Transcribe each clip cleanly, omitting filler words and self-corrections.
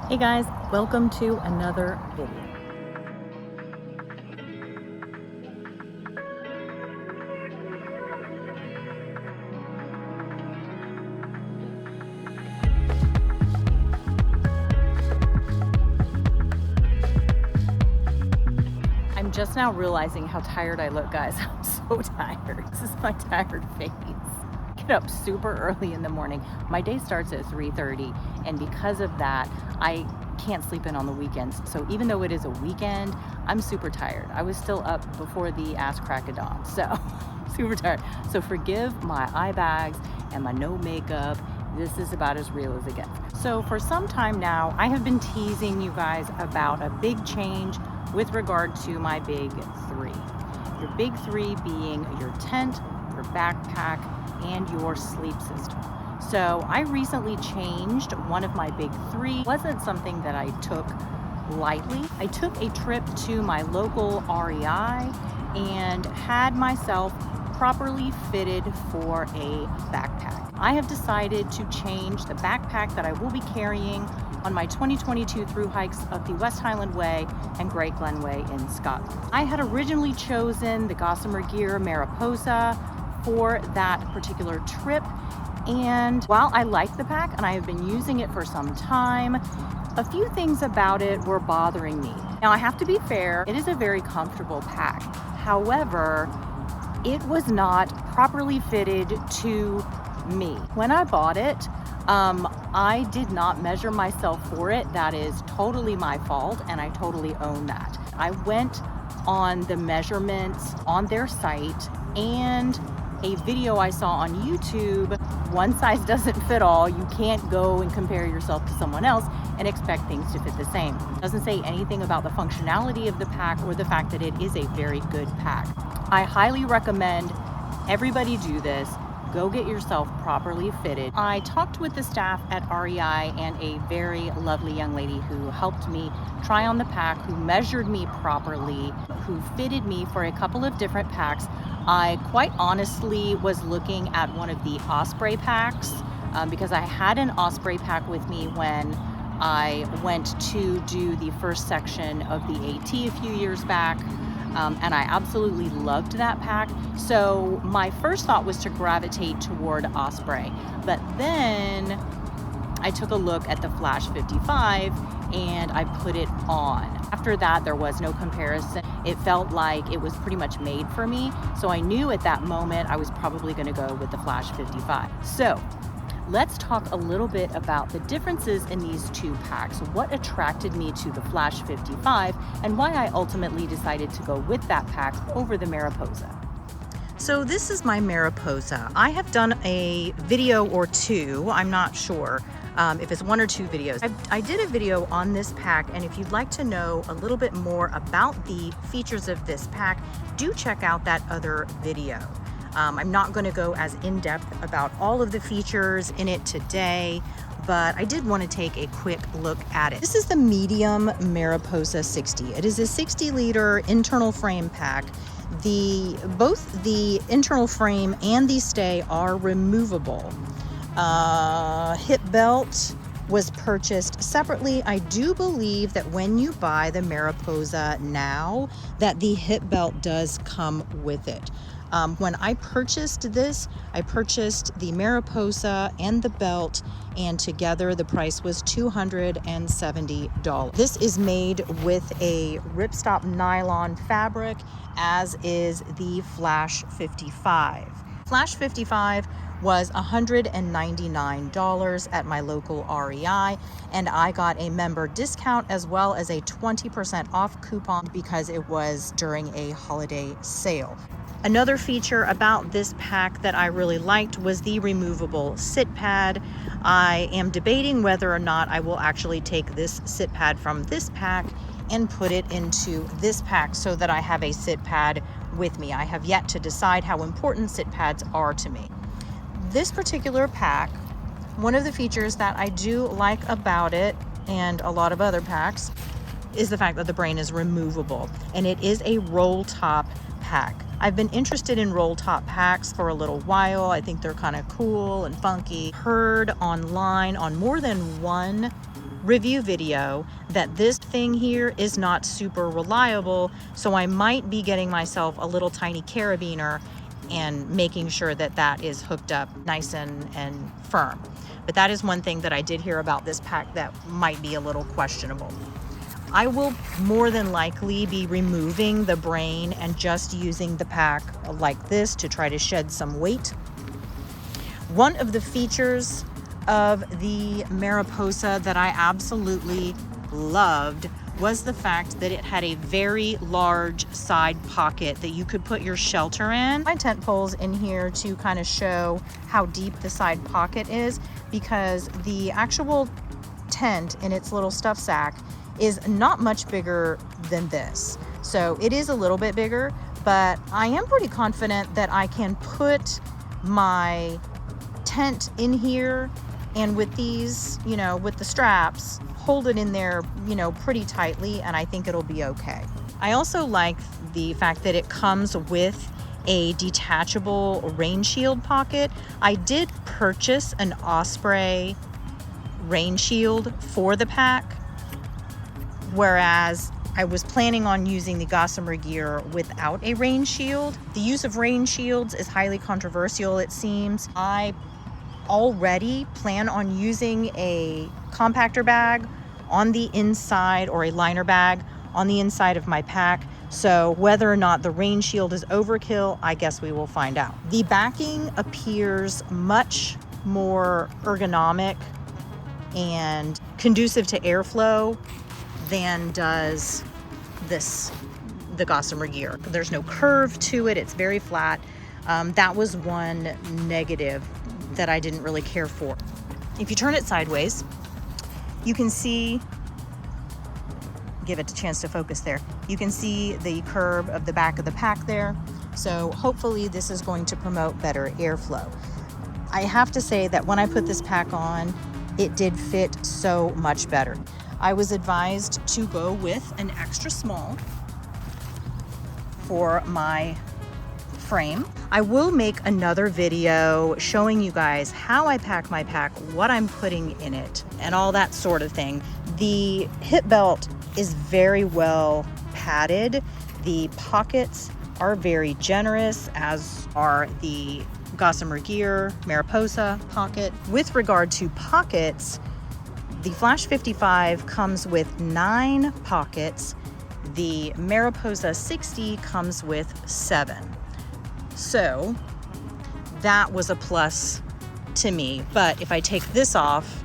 Hey guys, welcome to another video. I'm just now realizing how tired I look, guys. I'm so tired. This is my tired face. Get up super early in the morning. My day starts at 3:30, and because of that, I can't sleep in on the weekends. So even though it is a weekend, I'm super tired. I was still up before the ass crack of dawn, so super tired. So forgive my eye bags and my no makeup. This is about as real as it gets. So for some time now, I have been teasing you guys about a big change with regard to my big three. Your big three being your tent, your backpack, and your sleep system. So I recently changed one of my big three. It wasn't something that I took lightly. I took a trip to my local REI and had myself properly fitted for a backpack. I have decided to change the backpack that I will be carrying on my 2022 through hikes of the West Highland Way and Great Glen Way in Scotland. I had originally chosen the Gossamer Gear Mariposa for that particular trip, and while I like the pack and I have been using it for some time, a few things about it were bothering me. Now I have to be fair, it is a very comfortable pack. However, it was not properly fitted to me. When I bought it, I did not measure myself for it. That is totally my fault, and I totally own that. I went on the measurements on their site and a video I saw on YouTube. One size doesn't fit all. You can't go and compare yourself to someone else and expect things to fit the same. It doesn't say anything about the functionality of the pack or the fact that it is a very good pack. I highly recommend everybody do this. Go get yourself properly fitted. I talked with the staff at REI and a very lovely young lady who helped me try on the pack, who measured me properly, who fitted me for a couple of different packs. I quite honestly was looking at one of the Osprey packs because I had an Osprey pack with me when I went to do the first section of the AT a few years back. And I absolutely loved that pack. So my first thought was to gravitate toward Osprey, but then I took a look at the Flash 55 and I put it on. After that, there was no comparison. It felt like it was pretty much made for me. So I knew at that moment I was probably gonna go with the Flash 55. So let's talk a little bit about the differences in these two packs, what attracted me to the Flash 55, and why I ultimately decided to go with that pack over the Mariposa. So this is my Mariposa. I have done a video or two, I'm not sure if it's one or two videos. I did a video on this pack, and if you'd like to know a little bit more about the features of this pack, do check out that other video. I'm not going to go as in-depth about all of the features in it today, but I did want to take a quick look at it. This is the medium Mariposa 60. It is a 60-liter internal frame pack. Both the internal frame and the stay are removable. Hip belt was purchased separately. I do believe that when you buy the Mariposa now, that the hip belt does come with it. When I purchased this, I purchased the Mariposa and the belt, and together the price was $270. This is made with a ripstop nylon fabric, as is the Flash 55. Flash 55 was $199 at my local REI, and I got a member discount as well as a 20% off coupon because it was during a holiday sale. Another feature about this pack that I really liked was the removable sit pad. I am debating whether or not I will actually take this sit pad from this pack and put it into this pack so that I have a sit pad with me. I have yet to decide how important sit pads are to me. This particular pack, one of the features that I do like about it and a lot of other packs is the fact that the brain is removable, and it is a roll top pack. I've been interested in roll top packs for a little while. I think they're kind of cool and funky. Heard online on more than one review video that this thing here is not super reliable, so I might be getting myself a little tiny carabiner and making sure that that is hooked up nice and firm. But that is one thing that I did hear about this pack that might be a little questionable. I will more than likely be removing the brain and just using the pack like this to try to shed some weight. One of the features of the Mariposa that I absolutely loved was the fact that it had a very large side pocket that you could put your shelter in. My tent poles in here to kind of show how deep the side pocket is, because the actual tent in its little stuff sack is not much bigger than this. So it is a little bit bigger, but I am pretty confident that I can put my tent in here, and with these, you know, with the straps, hold it in there, you know, pretty tightly, and I think it'll be okay. I also like the fact that it comes with a detachable rain shield pocket. I did purchase an Osprey rain shield for the pack, whereas I was planning on using the Gossamer gear without a rain shield. The use of rain shields is highly controversial, it seems. I already plan on using a compactor bag on the inside, or a liner bag on the inside of my pack. So whether or not the rain shield is overkill, I guess we will find out. The backing appears much more ergonomic and conducive to airflow than does the Gossamer gear. There's no curve to it, it's very flat. That was one negative that I didn't really care for. If you turn it sideways, you can see, give it a chance to focus there, you can see the curve of the back of the pack there. So hopefully this is going to promote better airflow. I have to say that when I put this pack on, it did fit so much better. I was advised to go with an extra small for my frame. I will make another video showing you guys how I pack my pack, what I'm putting in it, and all that sort of thing. The hip belt is very well padded. The pockets are very generous, as are the Gossamer gear Mariposa pocket. With regard to pockets, the Flash 55 comes with 9 pockets. The Mariposa 60 comes with 7. So that was a plus to me. But if I take this off,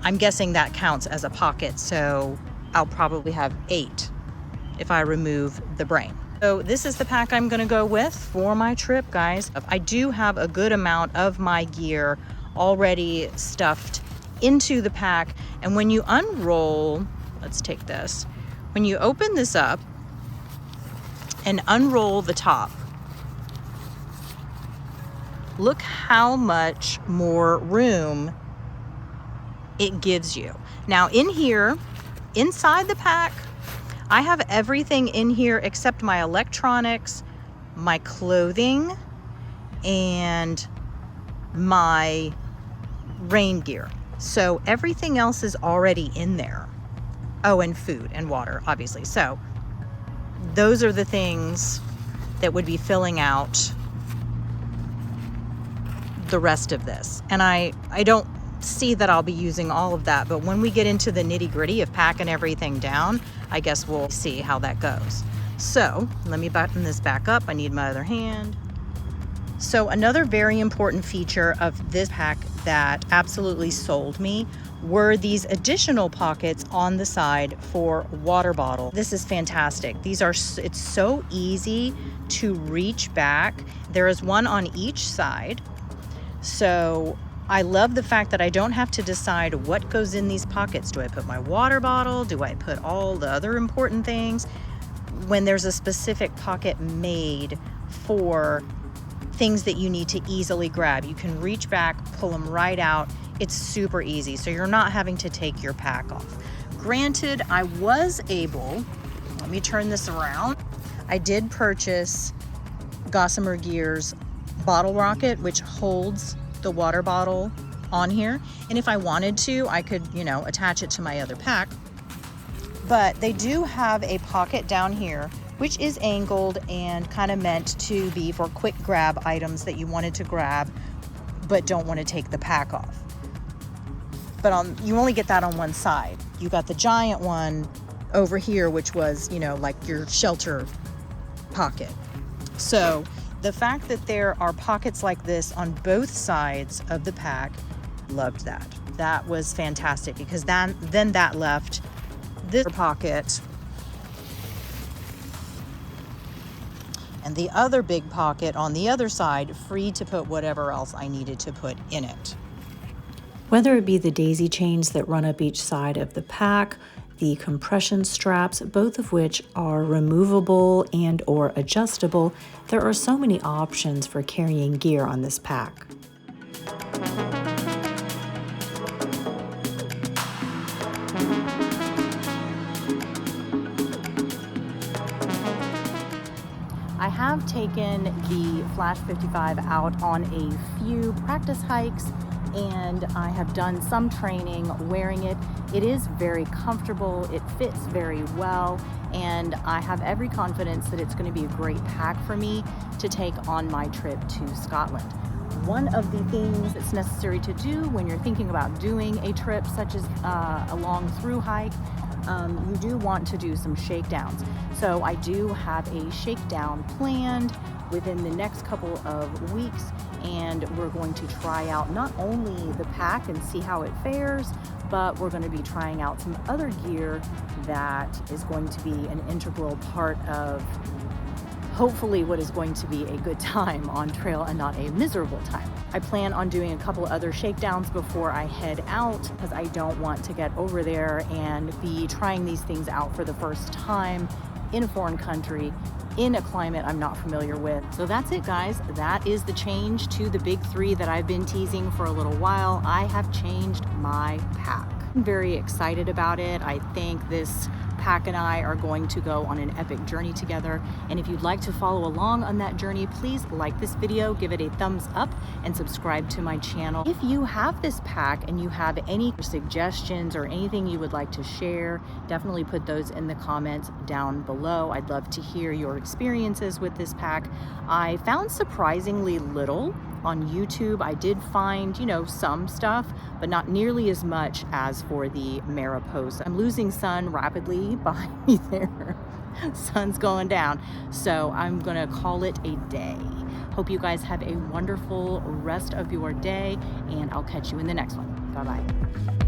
I'm guessing that counts as a pocket. So I'll probably have 8 if I remove the brain. So this is the pack I'm gonna go with for my trip, guys. I do have a good amount of my gear already stuffed into the pack. And when you unroll, let's take this. When you open this up and unroll the top, look how much more room it gives you. Now in here, inside the pack, I have everything in here except my electronics, my clothing, and my rain gear. So everything else is already in there. Oh, and food and water, obviously. So those are the things that would be filling out the rest of this. And I don't see that I'll be using all of that, but when we get into the nitty-gritty of packing everything down, I guess we'll see how that goes. So let me button this back up. I need my other hand. So another very important feature of this pack that absolutely sold me were these additional pockets on the side for water bottle. This is fantastic. It's so easy to reach back. There is one on each side. So I love the fact that I don't have to decide what goes in these pockets. Do I put my water bottle? Do I put all the other important things? When there's a specific pocket made for things that you need to easily grab, you can reach back, pull them right out. It's super easy, so you're not having to take your pack off. Granted, I was able, let me turn this around. I did purchase Gossamer Gear's bottle rocket, which holds the water bottle on here. And if I wanted to, I could, you know, attach it to my other pack. But they do have a pocket down here, which is angled and kind of meant to be for quick grab items that you wanted to grab, but don't want to take the pack off. But you only get that on one side. You got the giant one over here, which was, you know, like your shelter pocket. So the fact that there are pockets like this on both sides of the pack, loved that. That was fantastic, because then that left this pocket and the other big pocket on the other side free to put whatever else I needed to put in it. Whether it be the daisy chains that run up each side of the pack, the compression straps, both of which are removable and or adjustable, there are so many options for carrying gear on this pack. I have taken the Flash 55 out on a few practice hikes, and I have done some training wearing it. It is very comfortable, it fits very well, and I have every confidence that it's going to be a great pack for me to take on my trip to Scotland. One of the things that's necessary to do when you're thinking about doing a trip such as a long through hike, you do want to do some shakedowns. So I do have a shakedown planned within the next couple of weeks, and we're going to try out not only the pack and see how it fares, but we're going to be trying out some other gear that is going to be an integral part of hopefully what is going to be a good time on trail and not a miserable time. I plan on doing a couple other shakedowns before I head out, because I don't want to get over there and be trying these things out for the first time in a foreign country, in a climate I'm not familiar with. So that's it, guys. That is the change to the big three that I've been teasing for a little while. I have changed my pack. I'm very excited about it. I think this pack and I are going to go on an epic journey together. And if you'd like to follow along on that journey, please like this video, give it a thumbs up, and subscribe to my channel. If you have this pack and you have any suggestions or anything you would like to share, definitely put those in the comments down below. I'd love to hear your experiences with this pack. I found surprisingly little on YouTube. I did find, you know, some stuff, but not nearly as much as for the Mariposa. I'm losing sun rapidly behind me there. Sun's going down. So I'm gonna call it a day. Hope you guys have a wonderful rest of your day, and I'll catch you in the next one. Bye-bye.